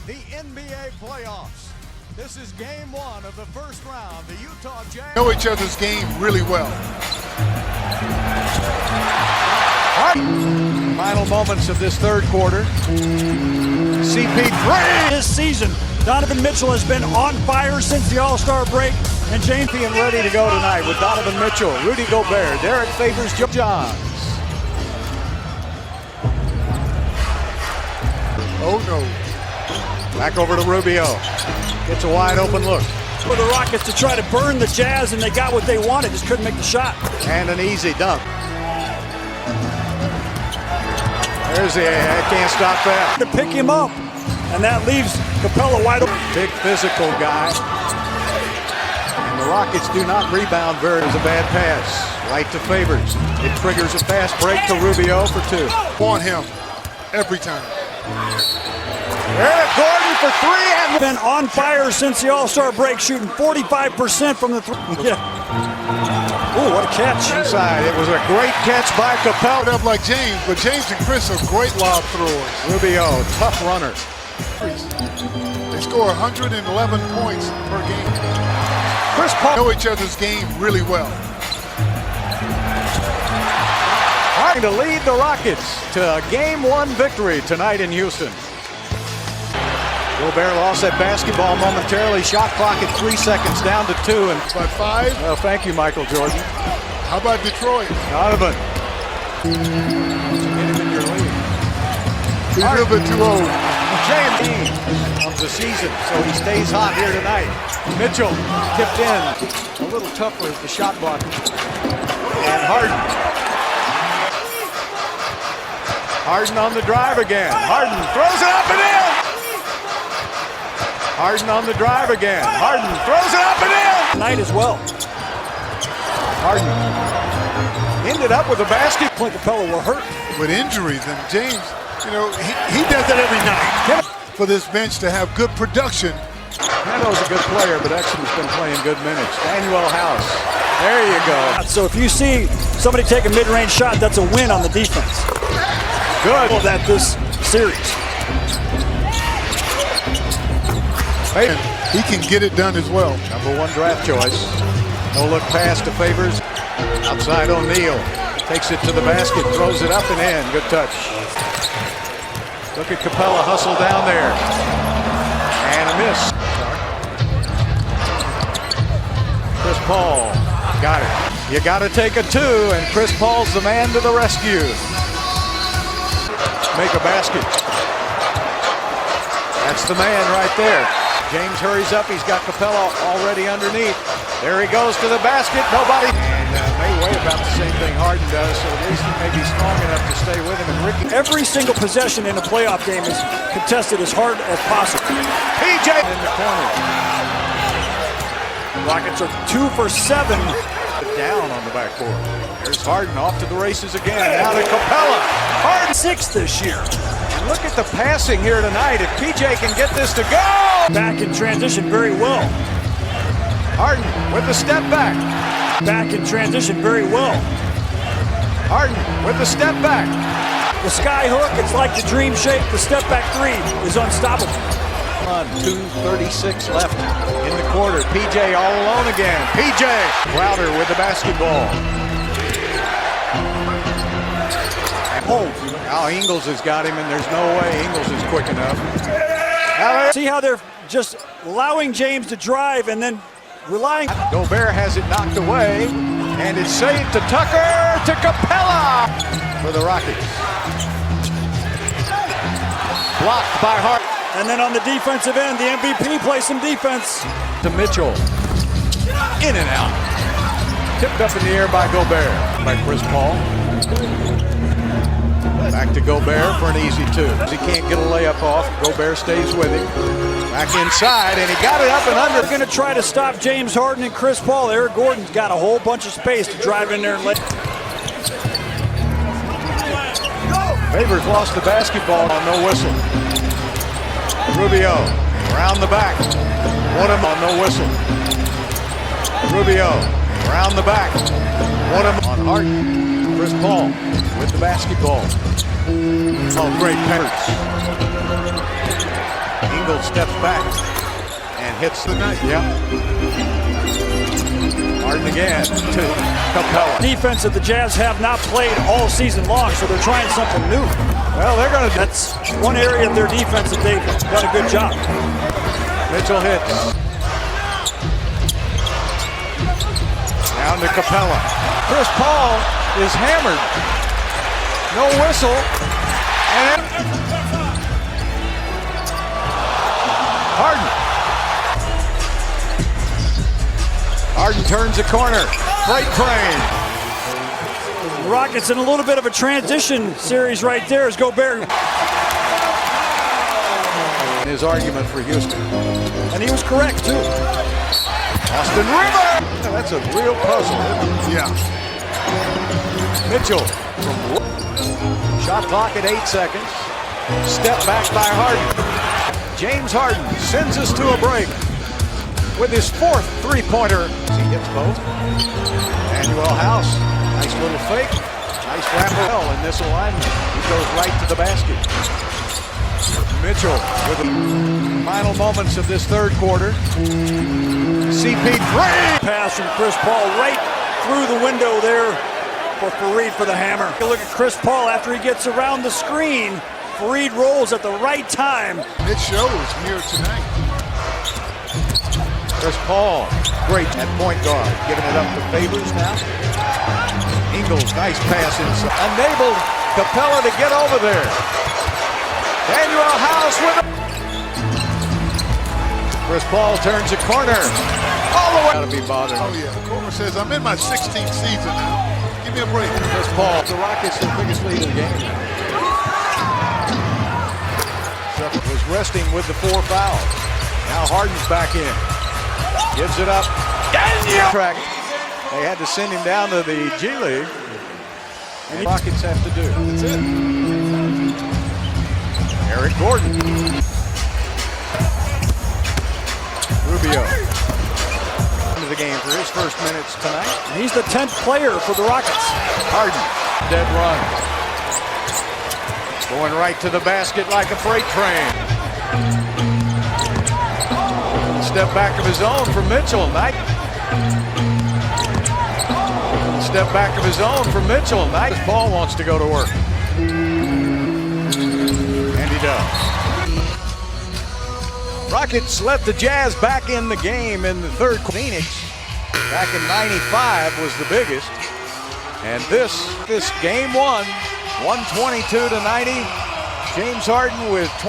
the NBA playoffs. This is game one of the first round. The Utah Jazz know each other's game really well. Final moments of this third quarter. CP3 this season. Donovan Mitchell has been on fire since the All-Star break, and James being ready to go tonight with Donovan Mitchell, Rudy Gobert, Derek Favors, Joe Johns. Oh no. Back over to Rubio. Gets a wide open look. For the Rockets to try to burn the Jazz, and they got what they wanted, just couldn't make the shot. And an easy dunk. There's the, can't stop that. To pick him up, and that leaves Capella wide open. Big physical guy. And the Rockets do not rebound very. It was a bad pass. Right to Favors. It triggers a fast break to Rubio for two. Want him every time. Eric Gordon for three. And been on fire since the All-Star break, shooting 45% from the three. Yeah. Ooh, what a catch. Inside. It was a great catch by Capella. Up like James, but James and Chris are great lob throwers. Rubio, tough runner. They score 111 points per game. Chris Paul know each other's game really well. Trying to lead the Rockets to a game one victory tonight in Houston. Gobert lost that basketball momentarily. Shot clock at 3 seconds, down to 2. And by 5. Well, thank you, Michael Jordan. How about Detroit? Donovan. Get him in your lead. He's a little bit too old. James of the season, so he stays hot here tonight. Mitchell tipped in. A little tougher at the shot block. And Harden. Harden on the drive again. Harden throws it up and in. Harden on the drive again. Harden throws it up and in. Tonight as well. Harden ended up with a basket. Clint Capella were hurt with injuries, and James, you know, he does that every night. For this bench to have good production. Mendo's a good player, but Exum's been playing good minutes. Daniel House. There you go. So if you see somebody take a mid-range shot, that's a win on the defense. Good. That this series. And he can get it done as well. Number 1 draft choice. No look pass to Favors. Outside O'Neal. Takes it to the basket, throws it up and in. Good touch. Look at Capella hustle down there. And a miss. Chris Paul got it. You got to take a 2, and Chris Paul's the man to the rescue. Make a basket. That's the man right there. James hurries up. He's got Capella already underneath. There he goes to the basket. Nobody. And may weigh about the same thing Harden does, so at least he may be strong enough to stay with him. And Ricky. Every single possession in a playoff game is contested as hard as possible. PJ in the corner. Rockets are 2 for 7. Down on the backboard. There's Harden off to the races again. Now to Capella. Harden 6th this year. And look at the passing here tonight. If PJ can get this to go. Back in transition very well. Harden with the step back. Back in transition very well. Harden with the step back. The sky hook, it's like the dream shape. The step back 3 is unstoppable. 2:36 left in the quarter. PJ all alone again. PJ Crowder with the basketball. Oh, now Ingles has got him, and there's no way Ingles is quick enough. See how they're just allowing James to drive and then relying. Gobert has it knocked away, and it's saved to Tucker, to Capella for the Rockets. Blocked by Hart. And then on the defensive end, the MVP plays some defense. To Mitchell. In and out. Tipped up in the air by Gobert. By Chris Paul. Back to Gobert for an easy 2. He can't get a layup off. Gobert stays with him. Back inside, and he got it up and under. They're going to try to stop James Harden and Chris Paul. Eric Gordon's got a whole bunch of space to drive in there and let. Favors lost the basketball on no whistle. Rubio around the back. One of them on no whistle. Rubio around the back. One of them on Harden. Chris Paul with the basketball. Oh, great penalty. Ingles steps back and hits the net. Yeah. Harden again to Capella. Defense that the Jazz have not played all season long, so they're trying something new. Well, they're going to. That's one area of their defense that they've done a good job. Mitchell hits. Down to Capella. Chris Paul is hammered. No whistle. And Harden. Harden turns the corner. Freight train. The Rockets in a little bit of a transition series right there as Gobert. His argument for Houston. And he was correct, too. Austin Rivers. That's a real puzzle. Yeah. Mitchell. Shot clock at 8 seconds. Step back by Harden. James Harden sends us to a break with his 4th three-pointer. He hits both. Emmanuel House. Nice little fake. Nice wrapper in this alignment. He goes right to the basket. Mitchell with the final moments of this third quarter. CP3. Pass from Chris Paul right through the window there for Fareed for the hammer. Look at Chris Paul after he gets around the screen. Fareed rolls at the right time. It shows here tonight. Chris Paul, great at point guard. Giving it up to Favors now. Ingles, nice pass inside. Enabled Capella to get over there. Emmanuel House with it. Chris Paul turns the corner. All the way. Gotta be bothered. Oh, yeah. Comer says, I'm in my 16th season now. Give me a break. Chris Paul, the Rockets, the biggest lead of the game. Sutton was resting with the 4 fouls. Now Harden's back in. Gives it up. Track. They had to send him down to the G League. And the Rockets have to do. That's it. Eric Gordon. Rubio. Into the game for his first minutes tonight. And he's the 10th player for the Rockets. Harden. Dead run. Going right to the basket like a freight train. Step back of his own for Mitchell. Step back of his own for Mitchell. Paul wants to go to work. And he does. Rockets let the Jazz back in the game in the third. Phoenix back in '95 was the biggest. And this game 1, 122-90. James Harden with 20.